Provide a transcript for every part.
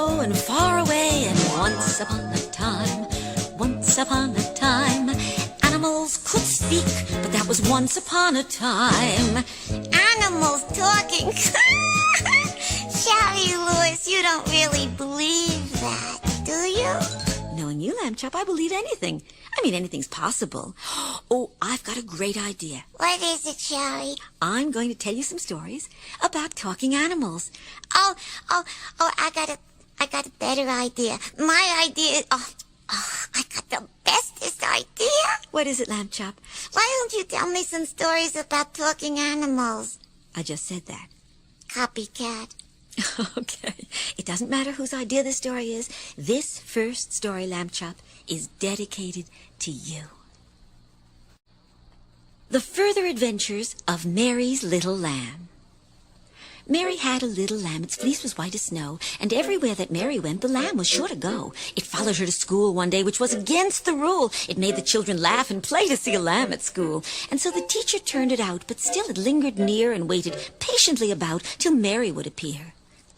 low and far away, and once upon a time, animals could speak, but that was once upon a time. Animals talking. Shari Lewis, you don't really believe that, do you? Knowing you, Lamb Chop, I believe anything. I mean, anything's possible. Oh, I've got a great idea. What is it, Shari? I'm going to tell you some stories about talking animals. Oh, I got a better idea. My idea is, I got the bestest idea. What is it, Lamb Chop? Why don't you tell me some stories about talking animals? I just said that. Copycat. Okay. It doesn't matter whose idea the story is. This first story, Lamb Chop, is dedicated to you. The Further Adventures of Mary's Little Lamb. Mary had a little lamb. Its fleece was white as snow, and everywhere that Mary went, the lamb was sure to go. It followed her to school one day, which was against the rule. It made the children laugh and play to see a lamb at school. And so the teacher turned it out, but still it lingered near and waited patiently about till Mary would appear.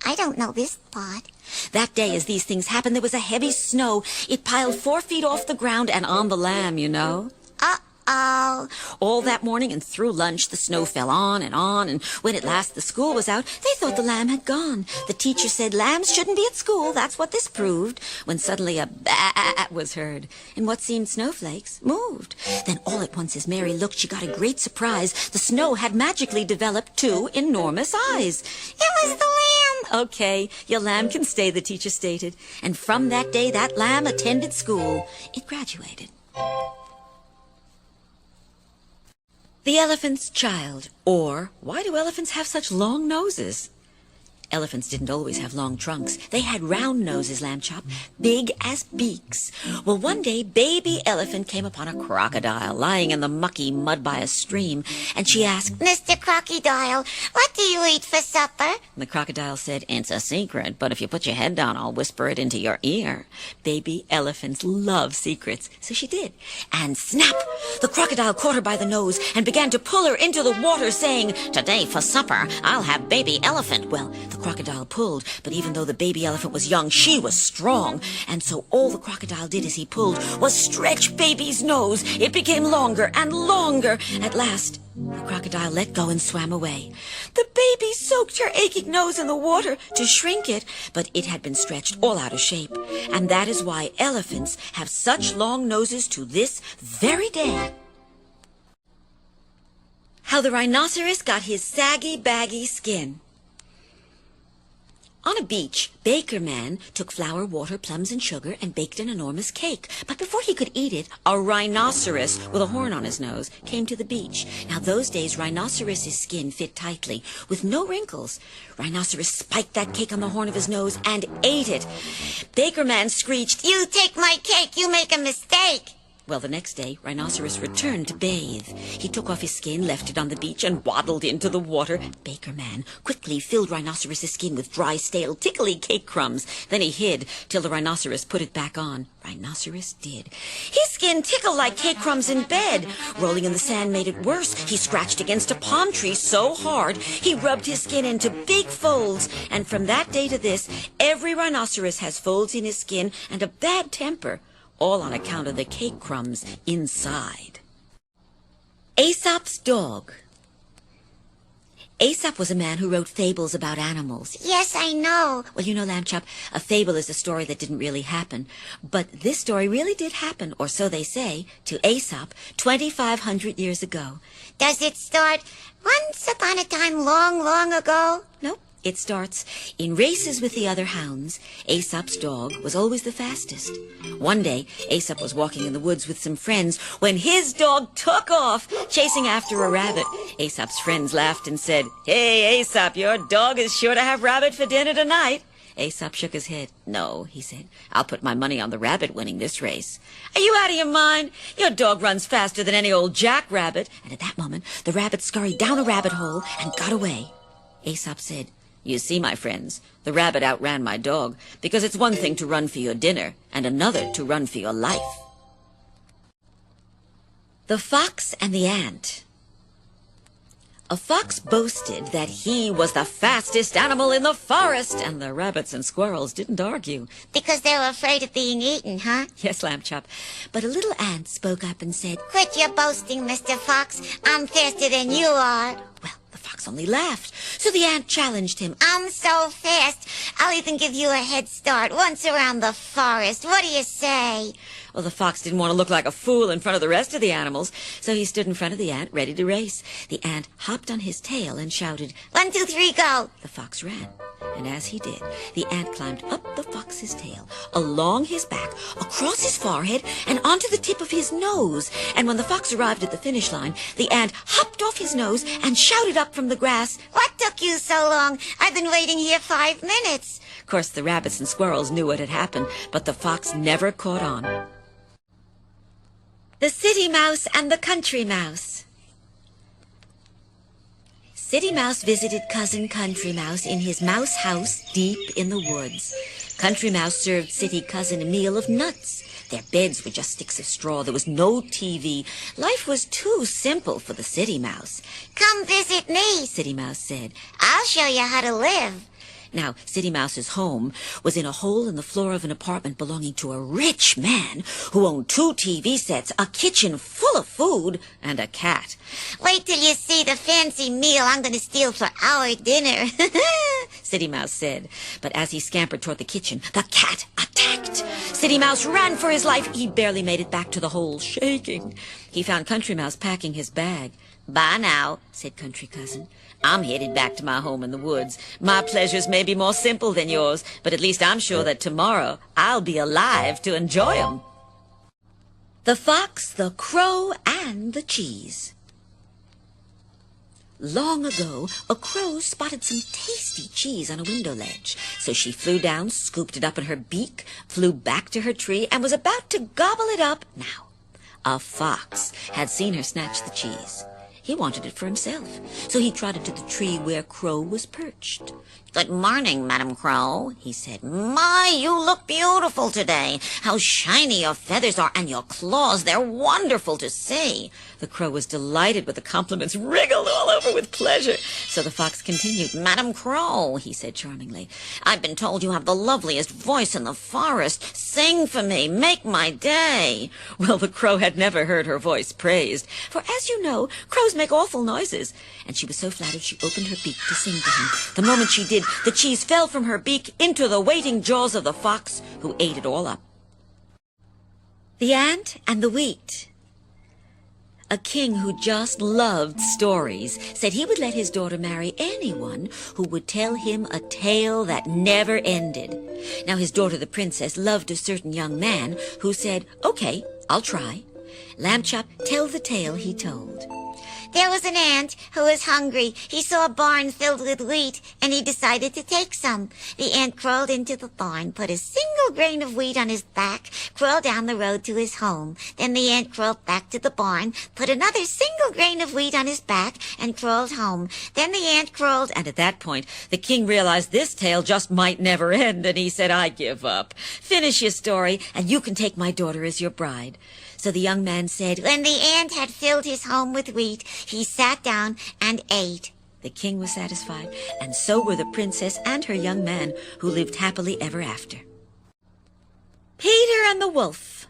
I don't know this part. That day, as these things happened, there was a heavy snow. It piled 4 feet off the ground and on the lamb, you know. Uh-oh. All that morning and through lunch, the snow fell on, and when at last the school was out, they thought the lamb had gone. The teacher said lambs shouldn't be at school. That's what this proved. When suddenly a bat was heard, and what seemed snowflakes moved. Then all at once, as Mary looked, she got a great surprise. The snow had magically developed 2 enormous eyes. It was the lamb. Okay, your lamb can stay, the teacher stated. And from that day, that lamb attended school. It graduated. The Elephant's Child, or Why Do Elephants Have Such Long Noses? Elephants didn't always have long trunks. They had round noses, Lamb Chop, big as beaks. Well, one day, baby elephant came upon a crocodile lying in the mucky mud by a stream, and she asked, Mr. Crocodile, what do you eat for supper? The crocodile said, It's a secret, but if you put your head down, I'll whisper it into your ear. Baby elephants love secrets, so she did. And snap! The crocodile caught her by the nose and began to pull her into the water, saying, Today for supper, I'll have baby elephant. Well, the crocodile pulled, but even though the baby elephant was young, she was strong. And so all the crocodile did as he pulled was stretch baby's nose. It became longer and longer. At last, the crocodile let go and swam away. The baby soaked her aching nose in the water to shrink it, but it had been stretched all out of shape. And that is why elephants have such long noses to this very day. How the rhinoceros got his saggy, baggy skin. On a beach, Baker Man took flour, water, plums, and sugar and baked an enormous cake. But before he could eat it, a rhinoceros with a horn on his nose came to the beach. Now, those days, rhinoceros's skin fit tightly, with no wrinkles. Rhinoceros spiked that cake on the horn of his nose and ate it. Baker Man screeched, You take my cake, you make a mistake. Well, the next day, Rhinoceros returned to bathe. He took off his skin, left it on the beach, and waddled into the water. Baker Man quickly filled Rhinoceros's skin with dry, stale, tickly cake crumbs. Then he hid till the rhinoceros put it back on. Rhinoceros did. His skin tickled like cake crumbs in bed. Rolling in the sand made it worse. He scratched against a palm tree so hard, he rubbed his skin into big folds. And from that day to this, every rhinoceros has folds in his skin and a bad temper. All on account of the cake crumbs inside. Aesop's Dog. Aesop was a man who wrote fables about animals. Yes, I know. Well, you know, Lamb Chop, a fable is a story that didn't really happen. But this story really did happen, or so they say, to Aesop 2,500 years ago. Does it start once upon a time long, long ago? Nope. It starts, in races with the other hounds, Aesop's dog was always the fastest. One day, Aesop was walking in the woods with some friends when his dog took off, chasing after a rabbit. Aesop's friends laughed and said, Hey, Aesop, your dog is sure to have rabbit for dinner tonight. Aesop shook his head. No, he said, I'll put my money on the rabbit winning this race. Are you out of your mind? Your dog runs faster than any old jackrabbit. And at that moment, the rabbit scurried down a rabbit hole and got away. Aesop said, You see, my friends, the rabbit outran my dog, because it's one thing to run for your dinner and another to run for your life. The Fox and the Ant. A fox boasted that he was the fastest animal in the forest, and the rabbits and squirrels didn't argue. Because they were afraid of being eaten, huh? Yes, Lamb Chop. But a little ant spoke up and said, Quit your boasting, Mr. Fox. I'm faster than you are. Well, the fox only laughed. So the ant challenged him. I'm so fast, I'll even give you a head start once around the forest. What do you say? Well, the fox didn't want to look like a fool in front of the rest of the animals, so he stood in front of the ant, ready to race. The ant hopped on his tail and shouted, 1, 2, 3, go. The fox ran. And as he did, the ant climbed up the fox's tail, along his back, across his forehead, and onto the tip of his nose. And when the fox arrived at the finish line, the ant hopped off his nose and shouted up from the grass, What took you so long? I've been waiting here 5 minutes. Of course, the rabbits and squirrels knew what had happened, but the fox never caught on. The City Mouse and the Country Mouse. City Mouse visited Cousin Country Mouse in his mouse house deep in the woods. Country Mouse served City Cousin a meal of nuts. Their beds were just sticks of straw. There was no TV. Life was too simple for the City Mouse. Come visit me, City Mouse said. I'll show you how to live. Now, City Mouse's home was in a hole in the floor of an apartment belonging to a rich man who owned 2 TV sets, a kitchen full of food, and a cat. Wait till you see the fancy meal I'm going to steal for our dinner. City Mouse said. But as he scampered toward the kitchen, the cat attacked. City Mouse ran for his life. He barely made it back to the hole, shaking. He found Country Mouse packing his bag. Bye now, said Country Cousin. I'm headed back to my home in the woods. My pleasures may be more simple than yours, but at least I'm sure that tomorrow I'll be alive to enjoy 'em. The Fox, the Crow, and the Cheese. Long ago, a crow spotted some tasty cheese on a window ledge. So she flew down, scooped it up in her beak, flew back to her tree, and was about to gobble it up. Now, a fox had seen her snatch the cheese. He wanted it for himself, so he trotted to the tree where Crow was perched. Good morning, Madam Crow, he said. My, you look beautiful today. How shiny your feathers are, and your claws, they're wonderful to see. The Crow was delighted with the compliments, wriggled all over with pleasure. So the fox continued. Madam Crow, he said charmingly, I've been told you have the loveliest voice in the forest. Sing for me, make my day. Well, the Crow had never heard her voice praised, for as you know, crows make awful noises. And she was so flattered she opened her beak to sing to him. The moment she did, the cheese fell from her beak into the waiting jaws of the fox, who ate it all up. The Ant and the Wheat. A king who just loved stories said he would let his daughter marry anyone who would tell him a tale that never ended. Now his daughter, the princess, loved a certain young man who said, Okay, I'll try. Lamb Chop, tell the tale he told. There was an ant who was hungry. He saw a barn filled with wheat, and he decided to take some. The ant crawled into the barn, put a single grain of wheat on his back, crawled down the road to his home. Then the ant crawled back to the barn, put another single grain of wheat on his back, and crawled home. Then the ant crawled... And at that point, the king realized this tale just might never end, and he said, I give up. Finish your story, and you can take my daughter as your bride. So the young man said, When the ant had filled his home with wheat, he sat down and ate. The king was satisfied, and so were the princess and her young man, who lived happily ever after. Peter and the Wolf.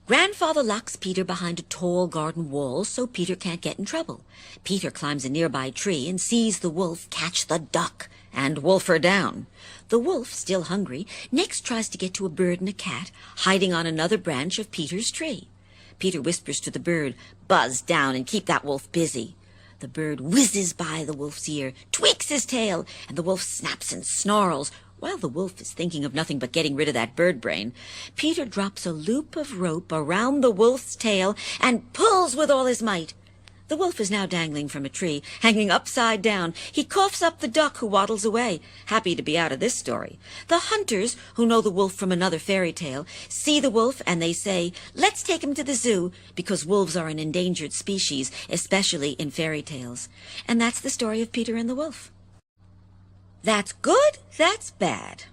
Grandfather locks Peter behind a tall garden wall so Peter can't get in trouble. Peter climbs a nearby tree and sees the wolf catch the duck and wolf her down. The wolf, still hungry, next tries to get to a bird and a cat hiding on another branch of Peter's tree. Peter whispers to the bird, Buzz down and keep that wolf busy. The bird whizzes by the wolf's ear, tweaks his tail, and the wolf snaps and snarls. While the wolf is thinking of nothing but getting rid of that bird brain, Peter drops a loop of rope around the wolf's tail and pulls with all his might. The wolf is now dangling from a tree, hanging upside down. He coughs up the duck, who waddles away, happy to be out of this story. The hunters, who know the wolf from another fairy tale, see the wolf and they say, Let's take him to the zoo, because wolves are an endangered species, especially in fairy tales. And that's the story of Peter and the Wolf. That's good, that's bad.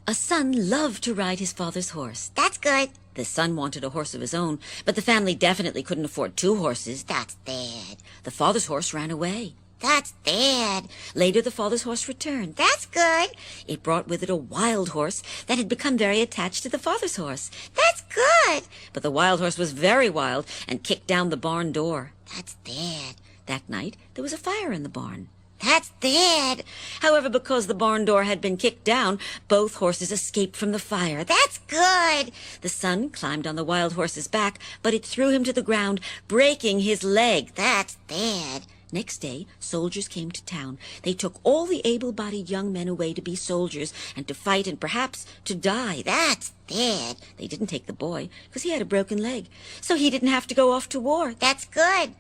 A son loved to ride his father's horse. That's good. The son wanted a horse of his own, but the family definitely couldn't afford 2 horses. That's bad. The father's horse ran away. That's bad. Later, the father's horse returned. That's good. It brought with it a wild horse that had become very attached to the father's horse. That's good. But the wild horse was very wild and kicked down the barn door. That's bad. That night, there was a fire in the barn. That's bad. However, because the barn door had been kicked down, both horses escaped from the fire. That's good. The son climbed on the wild horse's back, but it threw him to the ground, breaking his leg. That's bad. Next day, soldiers came to town. They took all the able-bodied young men away to be soldiers and to fight and perhaps to die. That's bad. They didn't take the boy because he had a broken leg, so he didn't have to go off to war. That's good.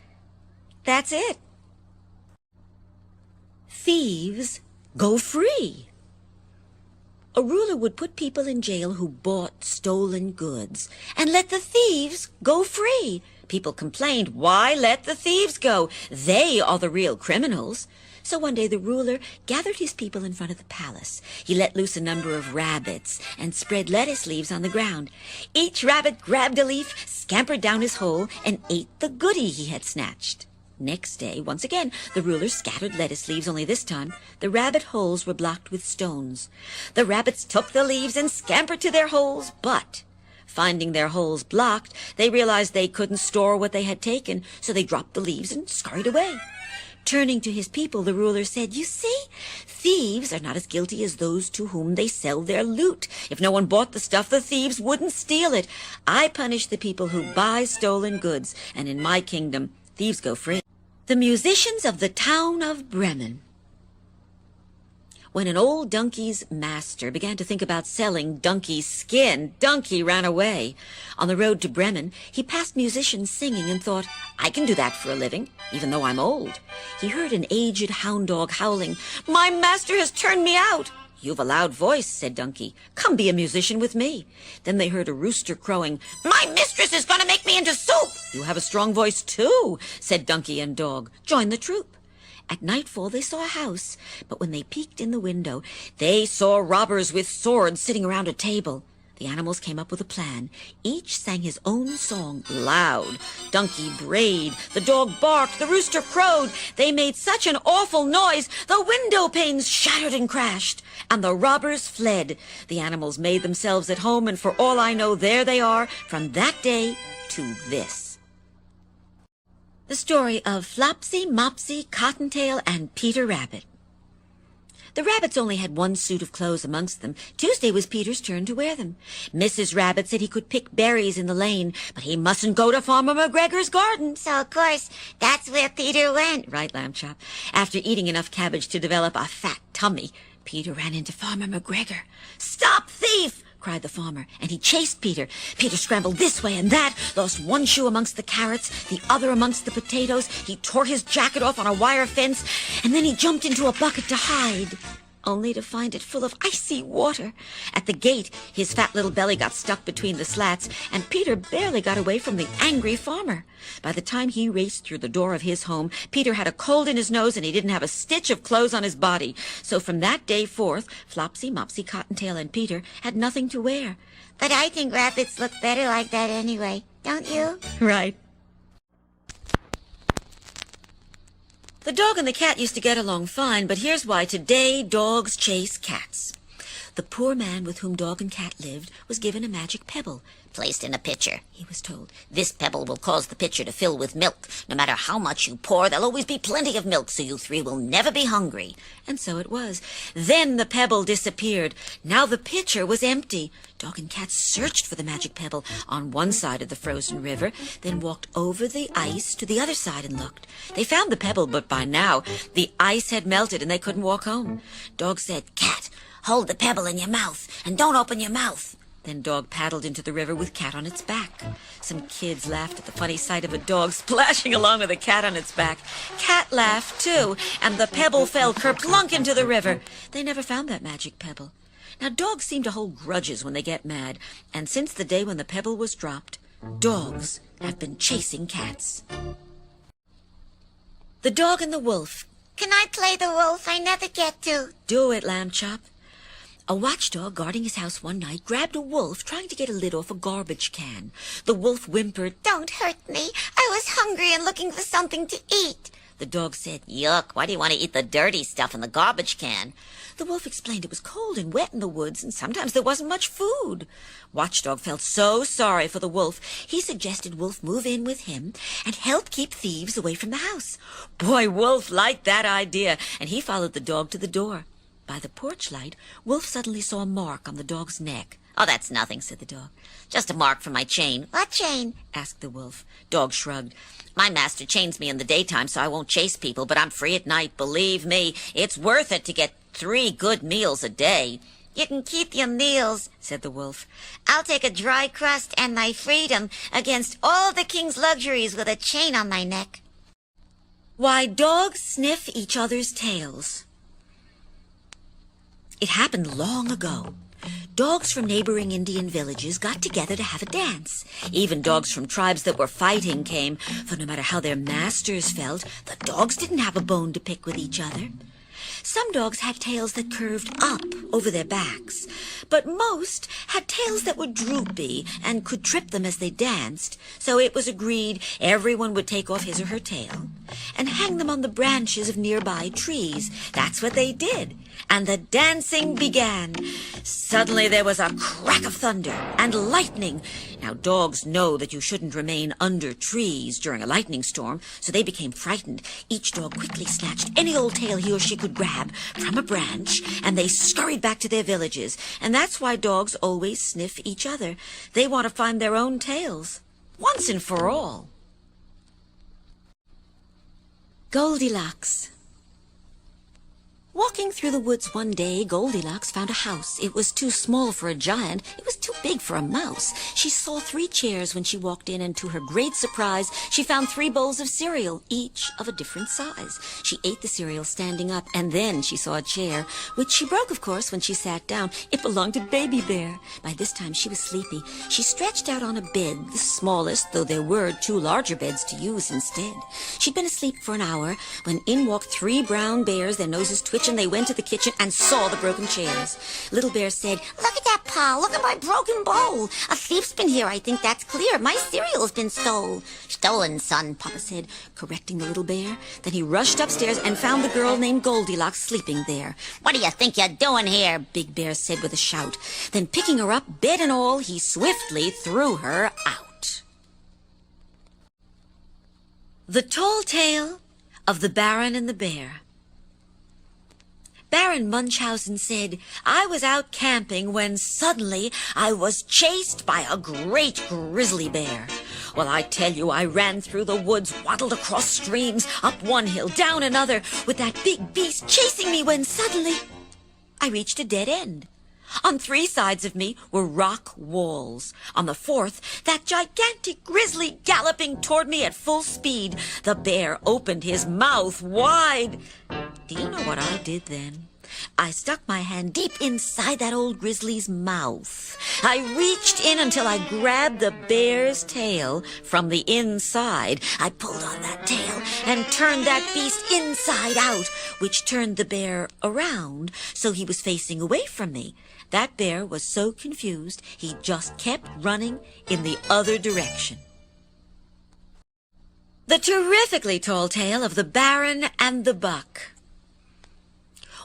That's it. Thieves go free. A ruler would put people in jail who bought stolen goods and let the thieves go free. People complained, why let the thieves go? They are the real criminals. So one day the ruler gathered his people in front of the palace. He let loose a number of rabbits and spread lettuce leaves on the ground. Each rabbit grabbed a leaf, scampered down his hole, and ate the goodie he had snatched. Next day, once again, the ruler scattered lettuce leaves, only this time the rabbit holes were blocked with stones. The rabbits took the leaves and scampered to their holes, but finding their holes blocked, they realized they couldn't store what they had taken, so they dropped the leaves and scurried away. Turning to his people, the ruler said, "You see, thieves are not as guilty as those to whom they sell their loot. If no one bought the stuff, the thieves wouldn't steal it. I punish the people who buy stolen goods, and in my kingdom, thieves go free." The musicians of the town of Bremen. When an old donkey's master began to think about selling donkey's skin, Donkey ran away. On the road to Bremen, he passed musicians singing and thought, I can do that for a living, even though I'm old. He heard an aged hound dog howling, "My master has turned me out." "You've a loud voice," said Donkey. "Come be a musician with me." Then they heard a rooster crowing, "My mistress is going to make me into soup." "You have a strong voice, too," said Donkey and Dog. "Join the troop." At nightfall, they saw a house, but when they peeked in the window, they saw robbers with swords sitting around a table. The animals came up with a plan. Each sang his own song loud. Donkey brayed, the dog barked, the rooster crowed. They made such an awful noise, the window panes shattered and crashed, and the robbers fled. The animals made themselves at home, and for all I know, there they are from that day to this. The story of Flopsy, Mopsy, Cottontail, and Peter Rabbit. The rabbits only had one suit of clothes amongst them. Tuesday was Peter's turn to wear them. Mrs. Rabbit said he could pick berries in the lane, but he mustn't go to Farmer McGregor's garden. So, of course, that's where Peter went. Right, Lamb Chop. After eating enough cabbage to develop a fat tummy, Peter ran into Farmer McGregor. "Stop, thief!" cried the farmer, and he chased Peter. Peter scrambled this way and that, lost one shoe amongst the carrots, the other amongst the potatoes. He tore his jacket off on a wire fence, and then he jumped into a bucket to hide, only to find it full of icy water. At the gate, his fat little belly got stuck between the slats, and Peter barely got away from the angry farmer. By the time he raced through the door of his home, Peter had a cold in his nose, and he didn't have a stitch of clothes on his body. So from that day forth, Flopsy, Mopsy, Cottontail, and Peter had nothing to wear. But I think rabbits look better like that anyway, don't you? Right. The dog and the cat used to get along fine, but here's why today dogs chase cats. The poor man with whom dog and cat lived was given a magic pebble. Placed in a pitcher, He was told, "This pebble will cause the pitcher to fill with milk. No matter how much you pour, there'll always be plenty of milk, so you three will never be hungry." and so it was. Then the pebble disappeared. Now the pitcher was empty. Dog and cat searched for the magic pebble on one side of the frozen river, then walked over the ice to the other side and looked. They found the pebble, but by now the ice had melted and they couldn't walk home. Dog said, "Cat, hold the pebble in your mouth, and don't open your mouth." Then Dog paddled into the river with Cat on its back. Some kids laughed at the funny sight of a dog splashing along with a cat on its back. Cat laughed, too, and the pebble fell kerplunk into the river. They never found that magic pebble. Now, dogs seem to hold grudges when they get mad, and since the day when the pebble was dropped, dogs have been chasing cats. The Dog and the Wolf. Can I play the wolf? I never get to. Do it, Lamb Chop. A watchdog guarding his house one night grabbed a wolf trying to get a lid off a garbage can. The wolf whimpered, "Don't hurt me. I was hungry and looking for something to eat." The dog said, "Yuck, why do you want to eat the dirty stuff in the garbage can?" The wolf explained it was cold and wet in the woods, and sometimes there wasn't much food. Watchdog felt so sorry for the wolf, he suggested Wolf move in with him and help keep thieves away from the house. Boy, Wolf liked that idea, and he followed the dog to the door. By the porch light, Wolf suddenly saw a mark on the dog's neck. "Oh, that's nothing," said the dog. "Just a mark from my chain." "What chain?" asked the wolf. Dog shrugged. "My master chains me in the daytime so I won't chase people, but I'm free at night. Believe me, it's worth it to get 3 good meals a day." "You can keep your meals," said the wolf. "I'll take a dry crust and my freedom against all the king's luxuries with a chain on my neck." Why dogs sniff each other's tails. It happened long ago. Dogs from neighboring Indian villages got together to have a dance. Even dogs from tribes that were fighting came, for no matter how their masters felt, the dogs didn't have a bone to pick with each other. Some dogs had tails that curved up over their backs, but most had tails that were droopy and could trip them as they danced, so it was agreed everyone would take off his or her tail and hang them on the branches of nearby trees. That's what they did, and the dancing began. Suddenly there was a crack of thunder and lightning. Now dogs know that you shouldn't remain under trees during a lightning storm, so they became frightened. Each dog quickly snatched any old tail he or she could grab from a branch, and they scurried back to their villages. And that's why dogs always sniff each other. They want to find their own tails, once and for all. Goldilocks. Walking through the woods one day, Goldilocks found a house. It was too small for a giant. It was too big for a mouse. She saw 3 chairs when she walked in, and to her great surprise, she found 3 bowls of cereal, each of a different size. She ate the cereal standing up, and then she saw a chair, which she broke, of course, when she sat down. It belonged to Baby Bear. By this time, she was sleepy. She stretched out on a bed, the smallest, though there were 2 larger beds to use instead. She'd been asleep for an hour when in walked 3 brown bears, their noses twitching. They went to the kitchen and saw the broken chairs. Little Bear said, "Look at that, Pa. Look at my broken bowl. A thief's been here, I think that's clear. My cereal's been stole." "Stolen, son," Papa said, correcting the little bear. Then he rushed upstairs and found the girl named Goldilocks sleeping there. "What do you think you're doing here?" Big Bear said with a shout. Then picking her up, bed and all, he swiftly threw her out. The Tall Tale of the Baron and the Bear. Baron Munchausen said, "I was out camping when suddenly I was chased by a great grizzly bear. Well, I tell you, I ran through the woods, waddled across streams, up one hill, down another, with that big beast chasing me when suddenly I reached a dead end. On 3 sides of me were rock walls. On the 4th, that gigantic grizzly galloping toward me at full speed. The bear opened his mouth wide. Do you know what I did then? I stuck my hand deep inside that old grizzly's mouth. I reached in until I grabbed the bear's tail from the inside. I pulled on that tail and turned that beast inside out, which turned the bear around so he was facing away from me. That bear was so confused, he just kept running in the other direction." The terrifically tall tale of the Baron and the Buck.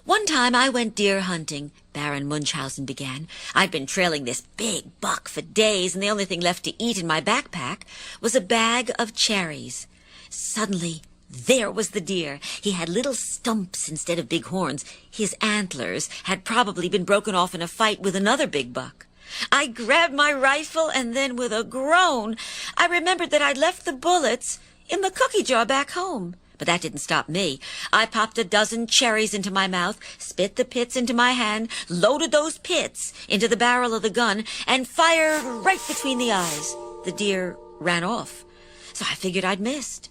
One time I went deer hunting, Baron Munchausen began. I'd been trailing this big buck for days, and the only thing left to eat in my backpack was a bag of cherries. Suddenly, there was the deer. He had little stumps instead of big horns. His antlers had probably been broken off in a fight with another big buck. I grabbed my rifle, and then with a groan, I remembered that I'd left the bullets in the cookie jar back home. But that didn't stop me. I popped a dozen cherries into my mouth, spit the pits into my hand, loaded those pits into the barrel of the gun, and fired right between the eyes. The deer ran off, so I figured I'd missed.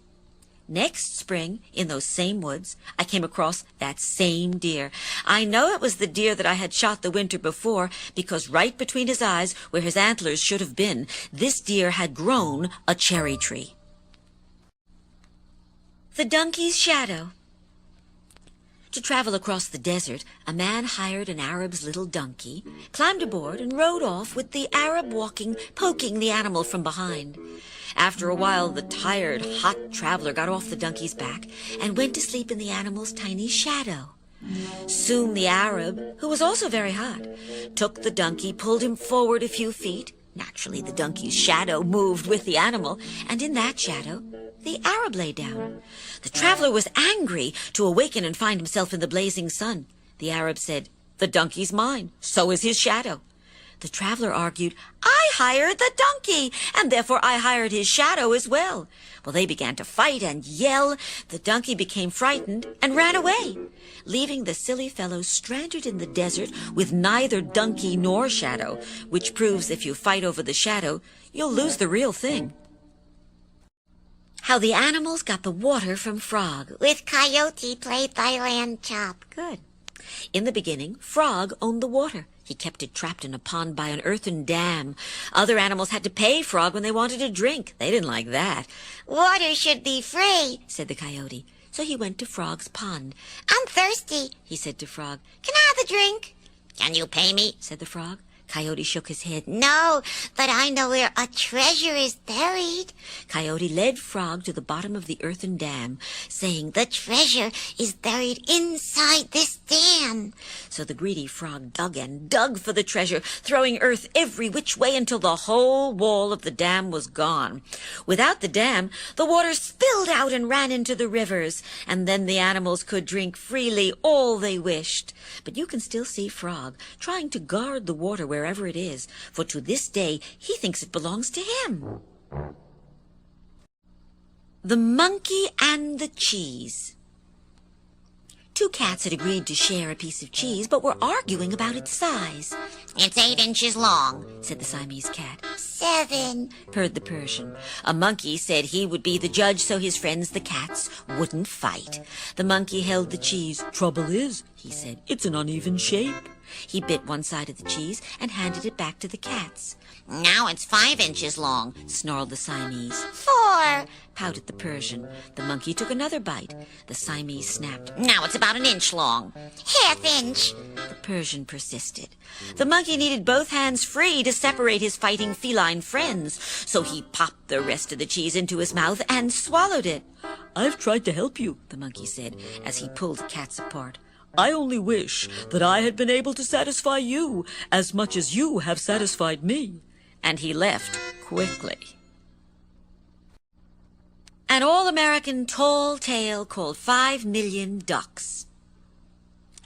Next spring, in those same woods, I came across that same deer. I know it was the deer that I had shot the winter before, because right between his eyes, where his antlers should have been, this deer had grown a cherry tree. The Donkey's Shadow. To travel across the desert, a man hired an Arab's little donkey, climbed aboard, and rode off with the Arab walking, poking the animal from behind. After a while, the tired, hot traveler got off the donkey's back and went to sleep in the animal's tiny shadow. Soon the Arab, who was also very hot, took the donkey, pulled him forward a few feet. Naturally, the donkey's shadow moved with the animal, and in that shadow, the Arab lay down. The traveler was angry to awaken and find himself in the blazing sun. The Arab said, "The donkey's mine, so is his shadow." The traveler argued, "I hired the donkey, and therefore I hired his shadow as well." Well, they began to fight and yell. The donkey became frightened and ran away, leaving the silly fellow stranded in the desert with neither donkey nor shadow, which proves if you fight over the shadow, you'll lose the real thing. How the animals got the water from Frog. With Coyote played by Lamb Chop. Good. In the beginning, Frog owned the water. He kept it trapped in a pond by an earthen dam. Other animals had to pay Frog when they wanted a drink. They didn't like that. "Water should be free," said the Coyote. So he went to Frog's pond. "I'm thirsty," he said to Frog. "Can I have a drink?" "Can you pay me?" said the Frog. Coyote shook his head. "No, but I know where a treasure is buried." Coyote led Frog to the bottom of the earthen dam, saying, "The treasure is buried inside this dam." So the greedy Frog dug and dug for the treasure, throwing earth every which way until the whole wall of the dam was gone. Without the dam, the water spilled out and ran into the rivers, and then the animals could drink freely all they wished. But you can still see Frog trying to guard the water wherever it is, for to this day he thinks it belongs to him. The Monkey and the Cheese. Two cats had agreed to share a piece of cheese, but were arguing about its size. "It's 8 inches long," said the Siamese cat. 7, purred the Persian. A monkey said he would be the judge so his friends, the cats, wouldn't fight. The monkey held the cheese. "Trouble is," he said, "it's an uneven shape." He bit one side of the cheese and handed it back to the cats. "Now it's 5 inches long," snarled the Siamese. 4, pouted the Persian. The monkey took another bite. The Siamese snapped. "Now it's about 1 inch long." "Half inch." The Persian persisted. The monkey needed both hands free to separate his fighting feline friends, so he popped the rest of the cheese into his mouth and swallowed it. "I've tried to help you," the monkey said, as he pulled the cats apart. "I only wish that I had been able to satisfy you as much as you have satisfied me." And he left quickly. An all-American tall tale called 5 Million Ducks.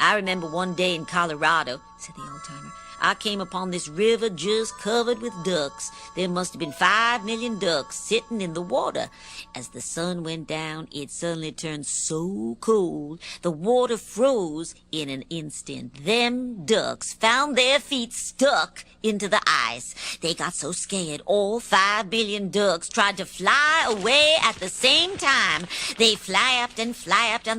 "I remember one day in Colorado," said the old-timer, "I came upon this river just covered with ducks. There must have been 5 million ducks sitting in the water. As the sun went down, it suddenly turned so cold, the water froze in an instant. Them ducks found their feet stuck into the ice. They got so scared, all 5 billion ducks tried to fly away at the same time. They flapped, and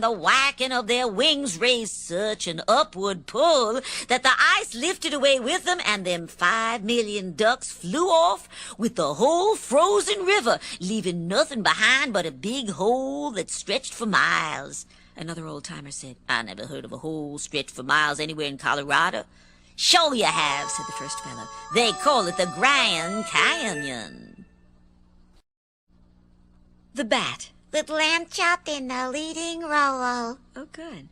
the whacking of their wings raised such an upward pull that the ice lifted away with them, and them 5 million ducks flew off with the whole frozen river, leaving nothing behind but a big hole that stretched for miles." Another old-timer said, "I never heard of a hole stretched for miles anywhere in Colorado." "Sure you have," said the first fellow. "They call it the Grand Canyon." The Bat. With Lamb Chop in the leading role. Oh, good.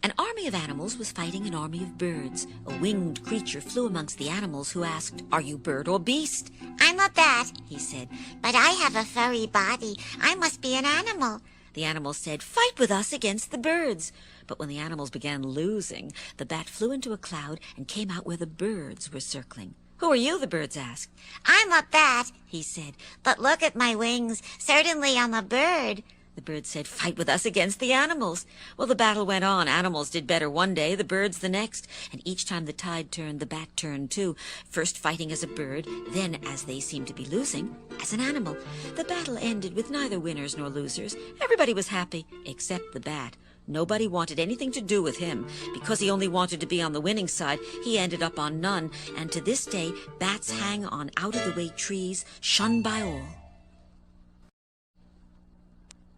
An army of animals was fighting an army of birds. A winged creature flew amongst the animals, who asked, "Are you bird or beast?" "I'm a bat," he said. "but I have a furry body. I must be an animal." The animals said, "Fight with us against the birds." But when the animals began losing, the bat flew into a cloud and came out where the birds were circling. "Who are you?" the birds asked. "I'm a bat," he said. "but look at my wings. Certainly I'm a bird." The birds said, "Fight with us against the animals." Well, the battle went on. Animals did better one day, the birds the next. And each time the tide turned, the bat turned too. First fighting as a bird, then, as they seemed to be losing, as an animal. The battle ended with neither winners nor losers. Everybody was happy, except the bat. Nobody wanted anything to do with him. Because he only wanted to be on the winning side, he ended up on none. And to this day, bats hang on out-of-the-way trees, shunned by all.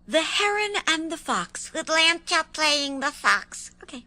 The Heron and the Fox. Atlanta playing the fox. Okay.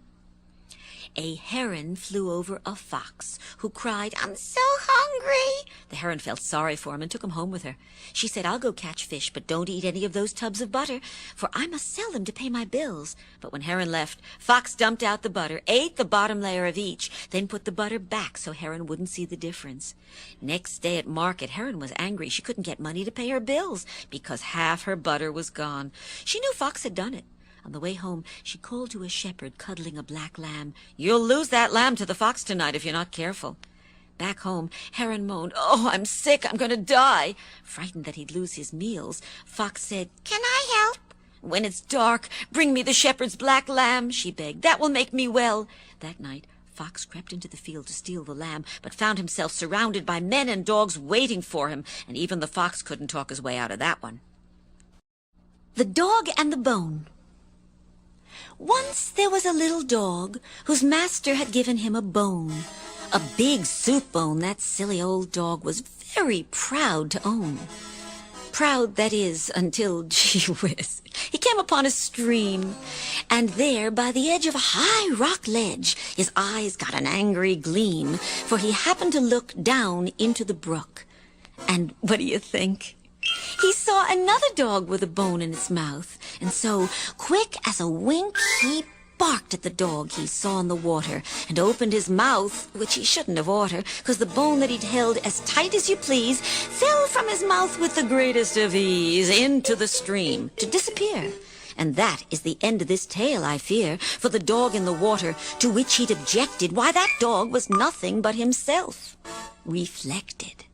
A heron flew over a fox, who cried, I'm so hungry. The heron felt sorry for him and took him home with her. She said, I'll go catch fish, but don't eat any of those tubs of butter, for I must sell them to pay my bills. But when Heron left, Fox dumped out the butter, ate the bottom layer of each, then put the butter back so Heron wouldn't see the difference. Next day at market, Heron was angry. She couldn't get money to pay her bills because half her butter was gone. She knew Fox had done it. On the way home, she called to a shepherd cuddling a black lamb. You'll lose that lamb to the fox tonight if you're not careful. Back home, Heron moaned, Oh, I'm sick, I'm going to die. Frightened that he'd lose his meals, Fox said, Can I help? When it's dark, bring me the shepherd's black lamb, she begged. That will make me well. That night, Fox crept into the field to steal the lamb, but found himself surrounded by men and dogs waiting for him, and even the fox couldn't talk his way out of that one. The Dog and the Bone. Once there was a little dog whose master had given him a bone. A big soup bone that silly old dog was very proud to own. Proud, that is, until, gee whiz, he came upon a stream, and there, by the edge of a high rock ledge, his eyes got an angry gleam, for he happened to look down into the brook. And what do you think? He saw another dog with a bone in its mouth, and so, quick as a wink, he barked at the dog he saw in the water, and opened his mouth, which he shouldn't have oughter, 'cause the bone that he'd held as tight as you please fell from his mouth with the greatest of ease into the stream, to disappear. And that is the end of this tale, I fear, for the dog in the water, to which he'd objected, why, that dog was nothing but himself, reflected.